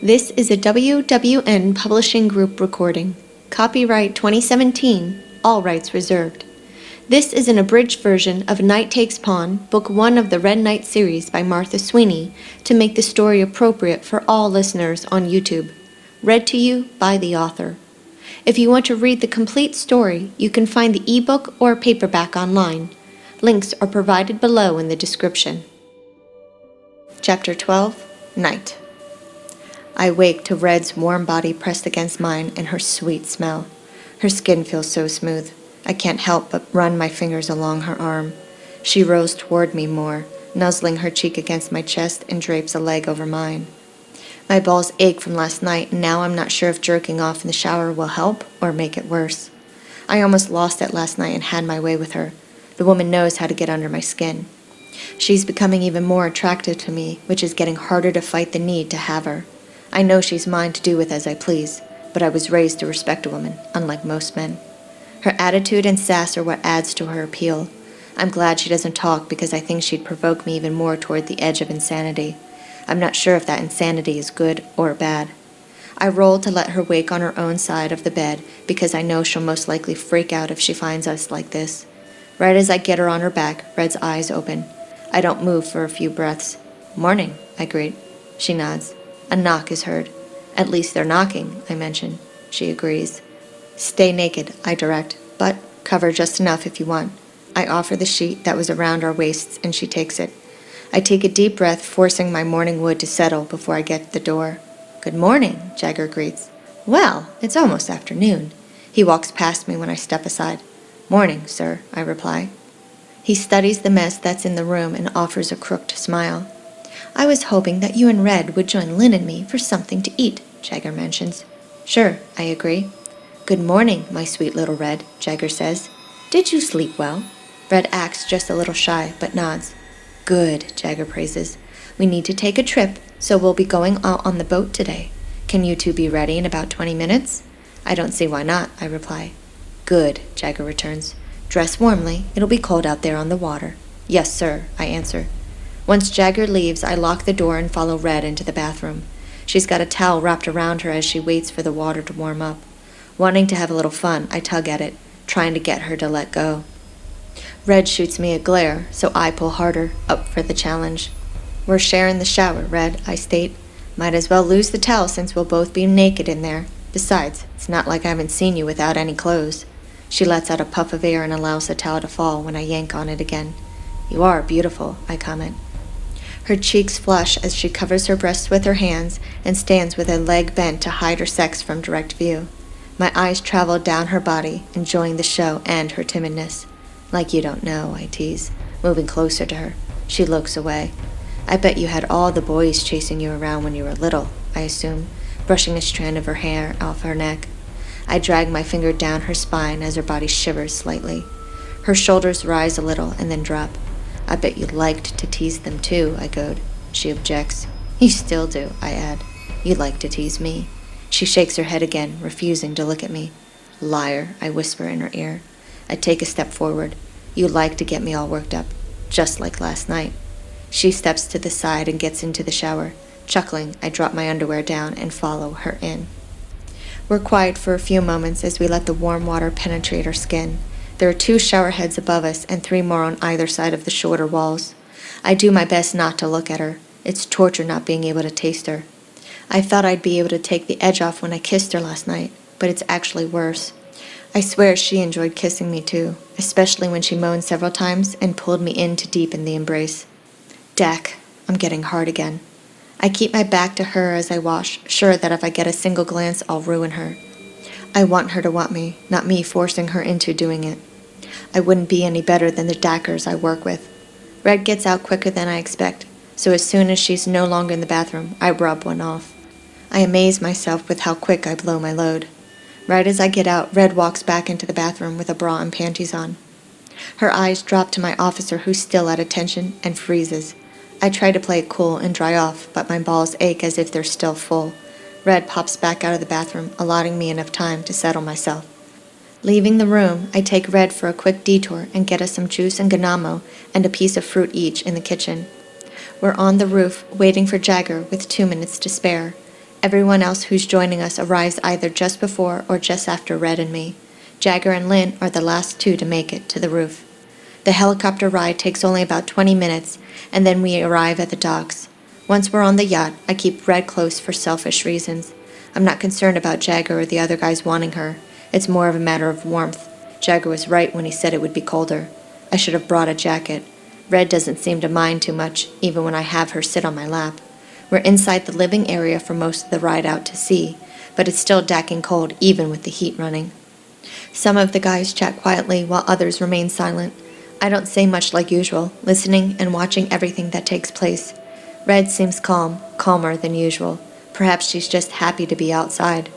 This is a WWN Publishing Group recording. Copyright 2017, all rights reserved. This is an abridged version of Night Takes Pawn, Book 1 of the Red Knight series by Martha Sweeney, to make the story appropriate for all listeners on YouTube. Read to you by the author. If you want to read the complete story, you can find the ebook or paperback online. Links are provided below in the description. Chapter 12, Night. I wake to Red's warm body pressed against mine and her sweet smell. Her skin feels so smooth. I can't help but run my fingers along her arm. She rows toward me more, nuzzling her cheek against my chest and drapes a leg over mine. My balls ache from last night, and now I'm not sure if jerking off in the shower will help or make it worse. I almost lost it last night and had my way with her. The woman knows how to get under my skin. She's becoming even more attractive to me, which is getting harder to fight the need to have her. I know she's mine to do with as I please, but I was raised to respect a woman, unlike most men. Her attitude and sass are what adds to her appeal. I'm glad she doesn't talk because I think she'd provoke me even more toward the edge of insanity. I'm not sure if that insanity is good or bad. I roll to let her wake on her own side of the bed because I know she'll most likely freak out if she finds us like this. Right as I get her on her back, Red's eyes open. I don't move for a few breaths. "Morning," I greet. She nods. A knock is heard. "At least they're knocking," I mention. She agrees. "Stay naked," I direct, "but cover just enough if you want." I offer the sheet that was around our waists, and she takes it. I take a deep breath, forcing my morning wood to settle before I get to the door. "Good morning," Jagger greets. "Well, it's almost afternoon." He walks past me when I step aside. "Morning, sir," I reply. He studies the mess that's in the room and offers a crooked smile. "I was hoping that you and Red would join Lynn and me for something to eat," Jagger mentions. "Sure," I agree. "Good morning, my sweet little Red," Jagger says. "Did you sleep well?" Red acts just a little shy, but nods. "Good," Jagger praises. "We need to take a trip, so we'll be going out on the boat today. Can you two be ready in about 20 minutes? "I don't see why not," I reply. "Good," Jagger returns. "Dress warmly. It'll be cold out there on the water." "Yes, sir," I answer. Once Jagger leaves, I lock the door and follow Red into the bathroom. She's got a towel wrapped around her as she waits for the water to warm up. Wanting to have a little fun, I tug at it, trying to get her to let go. Red shoots me a glare, so I pull harder, up for the challenge. "We're sharing the shower, Red," I state. "Might as well lose the towel since we'll both be naked in there. Besides, it's not like I haven't seen you without any clothes." She lets out a puff of air and allows the towel to fall when I yank on it again. "You are beautiful," I comment. Her cheeks flush as she covers her breasts with her hands and stands with her leg bent to hide her sex from direct view. My eyes travel down her body, enjoying the show and her timidness. "Like you don't know," I tease, moving closer to her. She looks away. "I bet you had all the boys chasing you around when you were little," I assume, brushing a strand of her hair off her neck. I drag my finger down her spine as her body shivers slightly. Her shoulders rise a little and then drop. "I bet you liked to tease them too," I goad. She objects. "You still do," I add. "You like to tease me." She shakes her head again, refusing to look at me. "Liar," I whisper in her ear. I take a step forward. "You like to get me all worked up, just like last night." She steps to the side and gets into the shower. Chuckling, I drop my underwear down and follow her in. We're quiet for a few moments as we let the warm water penetrate our skin. There are 2 shower heads above us and 3 more on either side of the shorter walls. I do my best not to look at her. It's torture not being able to taste her. I thought I'd be able to take the edge off when I kissed her last night, but it's actually worse. I swear she enjoyed kissing me too, especially when she moaned several times and pulled me in to deepen the embrace. Dack, I'm getting hard again. I keep my back to her as I wash, sure that if I get a single glance, I'll ruin her. I want her to want me, not me forcing her into doing it. I wouldn't be any better than the dackers I work with. Red gets out quicker than I expect, so as soon as she's no longer in the bathroom, I rub one off. I amaze myself with how quick I blow my load. Right as I get out, Red walks back into the bathroom with a bra and panties on. Her eyes drop to my officer, who's still at attention, and freezes. I try to play it cool and dry off, but my balls ache as if they're still full. Red pops back out of the bathroom, allotting me enough time to settle myself. Leaving the room, I take Red for a quick detour and get us some juice and ganamo and a piece of fruit each in the kitchen. We're on the roof, waiting for Jagger with 2 minutes to spare. Everyone else who's joining us arrives either just before or just after Red and me. Jagger and Lynn are the last two to make it to the roof. The helicopter ride takes only about 20 minutes, and then we arrive at the docks. Once we're on the yacht, I keep Red close for selfish reasons. I'm not concerned about Jagger or the other guys wanting her. It's more of a matter of warmth. Jagger was right when he said it would be colder. I should have brought a jacket. Red doesn't seem to mind too much, even when I have her sit on my lap. We're inside the living area for most of the ride out to sea, but it's still dacking cold even with the heat running. Some of the guys chat quietly while others remain silent. I don't say much like usual, listening and watching everything that takes place. Red seems calm, calmer than usual. Perhaps she's just happy to be outside.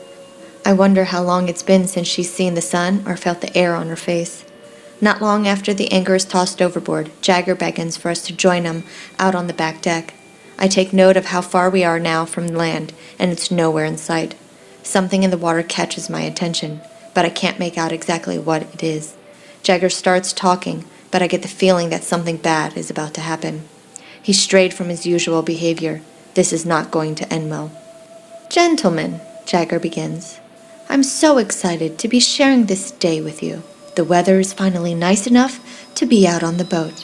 I wonder how long it's been since she's seen the sun or felt the air on her face. Not long after the anchor is tossed overboard, Jagger beckons for us to join him out on the back deck. I take note of how far we are now from land, and it's nowhere in sight. Something in the water catches my attention, but I can't make out exactly what it is. Jagger starts talking, but I get the feeling that something bad is about to happen. He strayed from his usual behavior. This is not going to end well. "Gentlemen," Jagger begins, "I'm so excited to be sharing this day with you. The weather is finally nice enough to be out on the boat.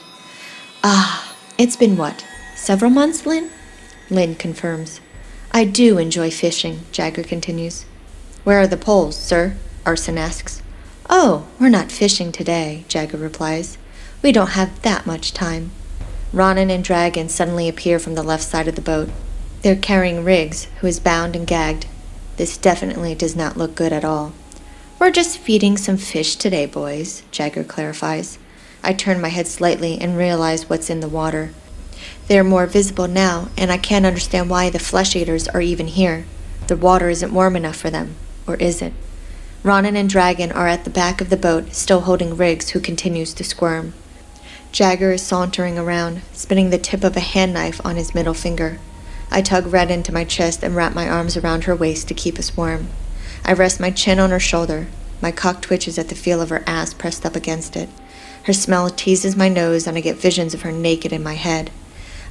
It's been what? Several months, Lynn?" Lynn confirms. "I do enjoy fishing," Jagger continues. "Where are the poles, sir?" Arson asks. "Oh, we're not fishing today," Jagger replies. "We don't have that much time." Ronan and Dragon suddenly appear from the left side of the boat. They're carrying Riggs, who is bound and gagged. This definitely does not look good at all. "We're just feeding some fish today, boys," Jagger clarifies. I turn my head slightly and realize what's in the water. They're more visible now, and I can't understand why the flesh-eaters are even here. The water isn't warm enough for them, or is it? Ronan and Dragon are at the back of the boat, still holding Riggs, who continues to squirm. Jagger is sauntering around, spinning the tip of a hand knife on his middle finger. I tug Red into my chest and wrap my arms around her waist to keep us warm. I rest my chin on her shoulder. My cock twitches at the feel of her ass pressed up against it. Her smell teases my nose, and I get visions of her naked in my head.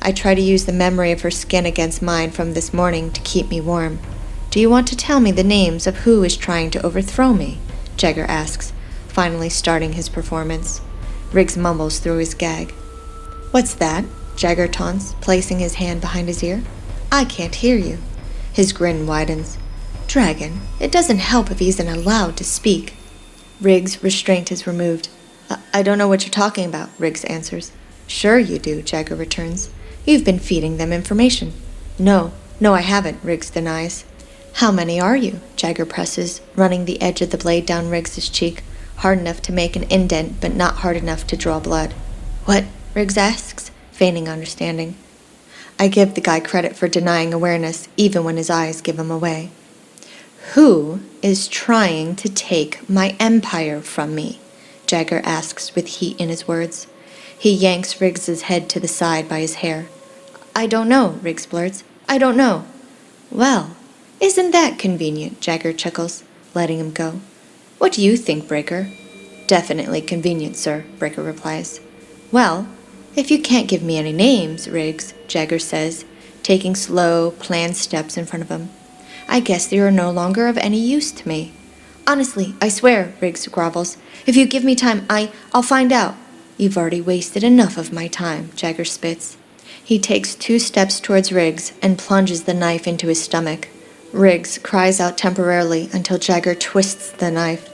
I try to use the memory of her skin against mine from this morning to keep me warm. "Do you want to tell me the names of who is trying to overthrow me?" Jagger asks, finally starting his performance. Riggs mumbles through his gag. "What's that?" Jagger taunts, placing his hand behind his ear. "I can't hear you." His grin widens. "Dragon, it doesn't help if he isn't allowed to speak." Riggs' restraint is removed. I don't know what you're talking about," Riggs answers. "Sure you do," Jagger returns. "You've been feeding them information." No, I haven't," Riggs denies. "How many are you?" Jagger presses, running the edge of the blade down Riggs's cheek, hard enough to make an indent, but not hard enough to draw blood. "What?" Riggs asks, feigning understanding. I give the guy credit for denying awareness, even when his eyes give him away. "Who is trying to take my empire from me?" Jagger asks with heat in his words. He yanks Riggs's head to the side by his hair. "I don't know," Riggs blurts. "I don't know." "Well, isn't that convenient?" Jagger chuckles, letting him go. "What do you think, Breaker?" "Definitely convenient, sir," Breaker replies. "Well, if you can't give me any names, Riggs," Jagger says, taking slow, planned steps in front of him, "I guess you are no longer of any use to me." "Honestly, I swear," Riggs grovels. "If you give me time, I'll find out." "You've already wasted enough of my time," Jagger spits. He takes 2 steps towards Riggs and plunges the knife into his stomach. Riggs cries out temporarily until Jagger twists the knife.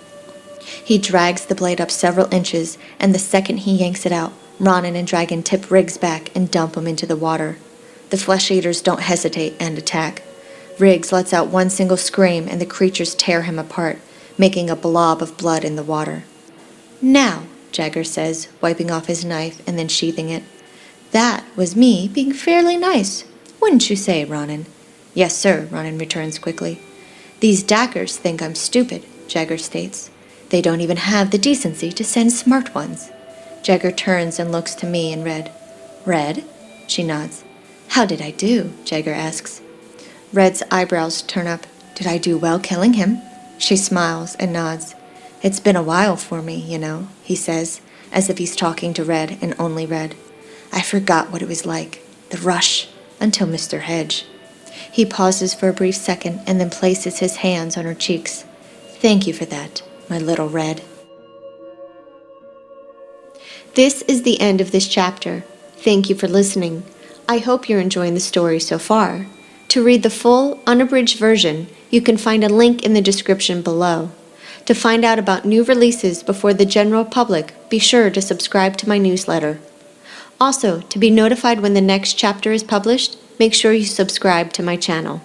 He drags the blade up several inches, and the second he yanks it out, Ronan and Dragon tip Riggs back and dump him into the water. The flesh-eaters don't hesitate and attack. Riggs lets out one single scream, and the creatures tear him apart, making a blob of blood in the water. "Now," Jagger says, wiping off his knife and then sheathing it. "That was me being fairly nice, wouldn't you say, Ronan?" "Yes, sir," Ronan returns quickly. "These dackers think I'm stupid," Jagger states. "They don't even have the decency to send smart ones." Jagger turns and looks to me and Red. "Red?" She nods. "How did I do?" Jagger asks. Red's eyebrows turn up. "Did I do well killing him?" She smiles and nods. "It's been a while for me, you know," he says, as if he's talking to Red and only Red. "I forgot what it was like, the rush, until Mr. Hedge." He pauses for a brief second and then places his hands on her cheeks. Thank you for that, my little Red. This is the end of this chapter. Thank you for listening. I hope you're enjoying the story so far. To read the full, unabridged version, you can find a link in the description below. To find out about new releases before the general public, be sure to subscribe to my newsletter. Also, to be notified when the next chapter is published, make sure you subscribe to my channel.